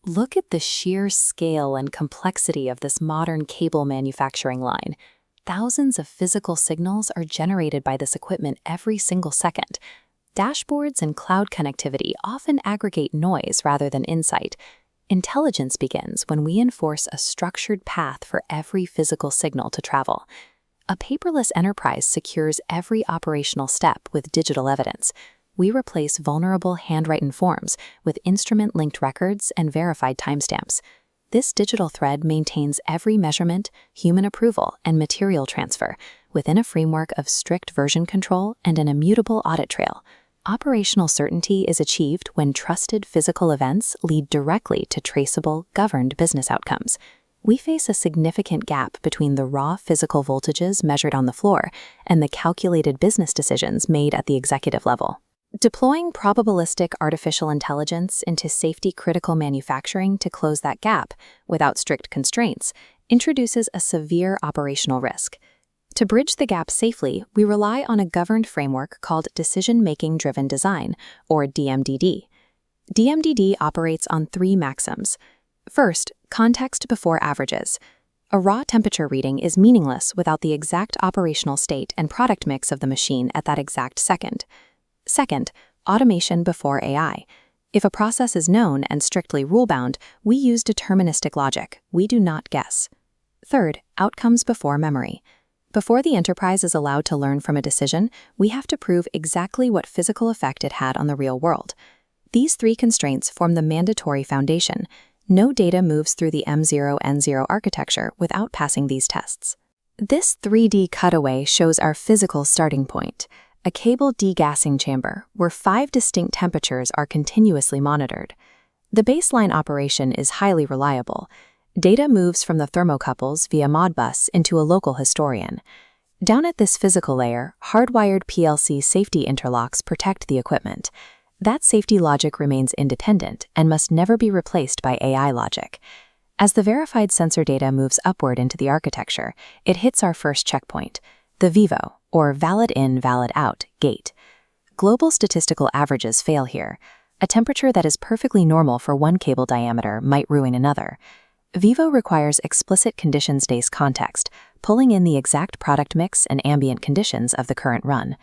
Look at the sheer scale and complexity of this modern cable manufacturing line. Thousands of physical signals are generated by this equipment every single second. Dashboards and cloud connectivity often aggregate noise rather than insight. Intelligence begins when we enforce a structured path for every physical signal to travel. A paperless enterprise secures every operational step with digital evidence. We replace vulnerable handwritten forms with instrument-linked records and verified timestamps. This digital thread maintains every measurement, human approval, and material transfer within a framework of strict version control and an immutable audit trail. Operational certainty is achieved when trusted physical events lead directly to traceable, governed business outcomes. We face a significant gap between the raw physical voltages measured on the floor and the calculated business decisions made at the executive level. Deploying probabilistic artificial intelligence into safety-critical manufacturing to close that gap without strict constraints introduces a severe operational risk. To bridge the gap safely, we rely on a governed framework called Decision-Making Driven Design, or DMDD. DMDD operates on three maxims. First, context before averages. A raw temperature reading is meaningless without the exact operational state and product mix of the machine at that exact second. Second, automation before AI. If a process is known and strictly rule-bound, we use deterministic logic. We do not guess. Third, outcomes before memory. Before the enterprise is allowed to learn from a decision, we have to prove exactly what physical effect it had on the real world. These three constraints form the mandatory foundation. No data moves through the M0N0 architecture without passing these tests. This 3D cutaway shows our physical starting point. A cable degassing chamber where 5 distinct temperatures are continuously monitored. The baseline operation is highly reliable. Data moves from the thermocouples via Modbus into a local historian. Down at this physical layer, hardwired PLC safety interlocks protect the equipment. That safety logic remains independent and must never be replaced by AI logic. As the verified sensor data moves upward into the architecture, it hits our first checkpoint, the VIVO, or valid in, valid out, gate. Global statistical averages fail here. A temperature that is perfectly normal for one cable diameter might ruin another. VIVO requires explicit conditions-based context, pulling in the exact product mix and ambient conditions of the current run.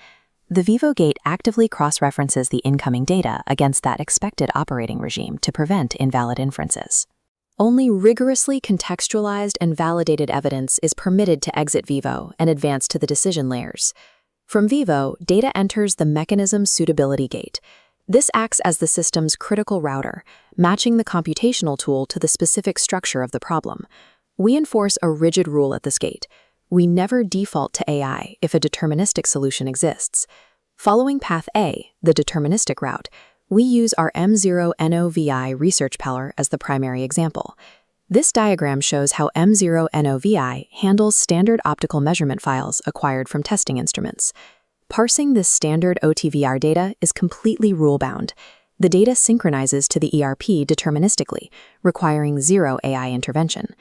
The VIVO gate actively cross-references the incoming data against that expected operating regime to prevent invalid inferences. Only rigorously contextualized and validated evidence is permitted to exit VIVO and advance to the decision layers. From VIVO, data enters the mechanism suitability gate. This acts as the system's critical router, matching the computational tool to the specific structure of the problem. We enforce a rigid rule at this gate. We never default to AI if a deterministic solution exists. Following path A, the deterministic route, we use our M0N0 VI research power as the primary example. This diagram shows how M0N0 VI handles standard optical measurement files acquired from testing instruments. Parsing this standard OTVR data is completely rule-bound. The data synchronizes to the ERP deterministically, requiring zero AI intervention.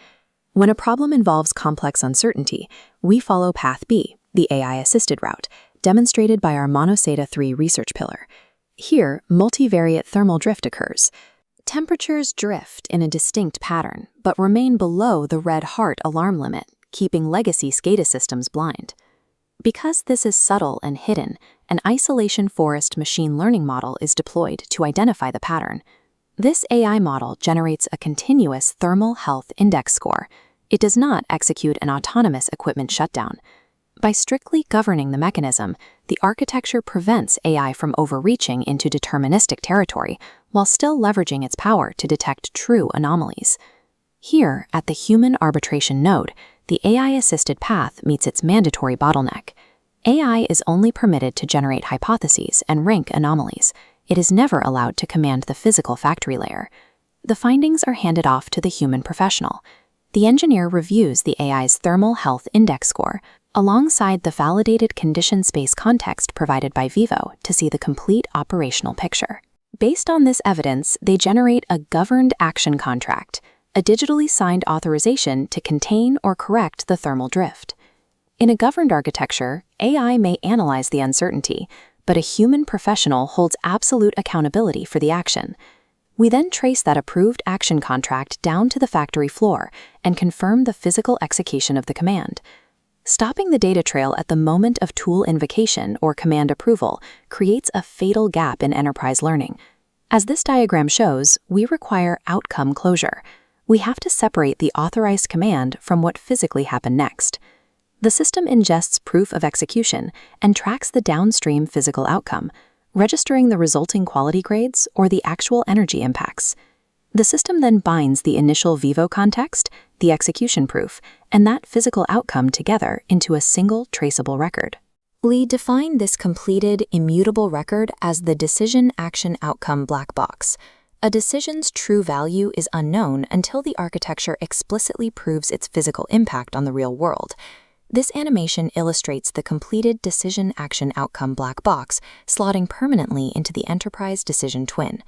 When a problem involves complex uncertainty, we follow path B, the AI-assisted route, demonstrated by our MONOSATA 3 research pillar. Here, multivariate thermal drift occurs. Temperatures drift in a distinct pattern, but remain below the red heart alarm limit, keeping legacy SCADA systems blind. Because this is subtle and hidden, an isolation forest machine learning model is deployed to identify the pattern. This AI model generates a continuous thermal health index score. It does not execute an autonomous equipment shutdown. By strictly governing the mechanism, the architecture prevents AI from overreaching into deterministic territory while still leveraging its power to detect true anomalies. Here, at the human arbitration node, the AI-assisted path meets its mandatory bottleneck. AI is only permitted to generate hypotheses and rank anomalies. It is never allowed to command the physical factory layer. The findings are handed off to the human professional. The engineer reviews the AI's thermal health index score alongside the validated condition space context provided by VIVO to see the complete operational picture. Based on this evidence, they generate a governed action contract, a digitally signed authorization to contain or correct the thermal drift. In a governed architecture, AI may analyze the uncertainty, but a human professional holds absolute accountability for the action. We then trace that approved action contract down to the factory floor and confirm the physical execution of the command. Stopping the data trail at the moment of tool invocation or command approval creates a fatal gap in enterprise learning. As this diagram shows, we require outcome closure. We have to separate the authorized command from what physically happened next. The system ingests proof of execution and tracks the downstream physical outcome, registering the resulting quality grades or the actual energy impacts. The system then binds the initial VIVO context, the execution proof, and that physical outcome together into a single traceable record. We define this completed, immutable record as the decision action outcome black box. A decision's true value is unknown until the architecture explicitly proves its physical impact on the real world. This animation illustrates the completed decision action outcome black box slotting permanently into the enterprise decision twin.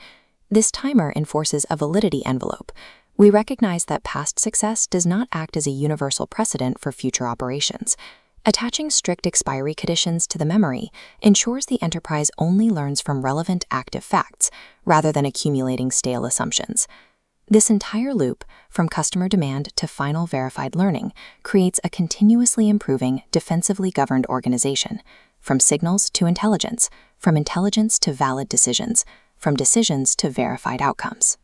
This timer enforces a validity envelope. We recognize that past success does not act as a universal precedent for future operations. Attaching strict expiry conditions to the memory ensures the enterprise only learns from relevant active facts, rather than accumulating stale assumptions. This entire loop, from customer demand to final verified learning, creates a continuously improving, defensively governed organization, from signals to intelligence, from intelligence to valid decisions, from decisions to verified outcomes.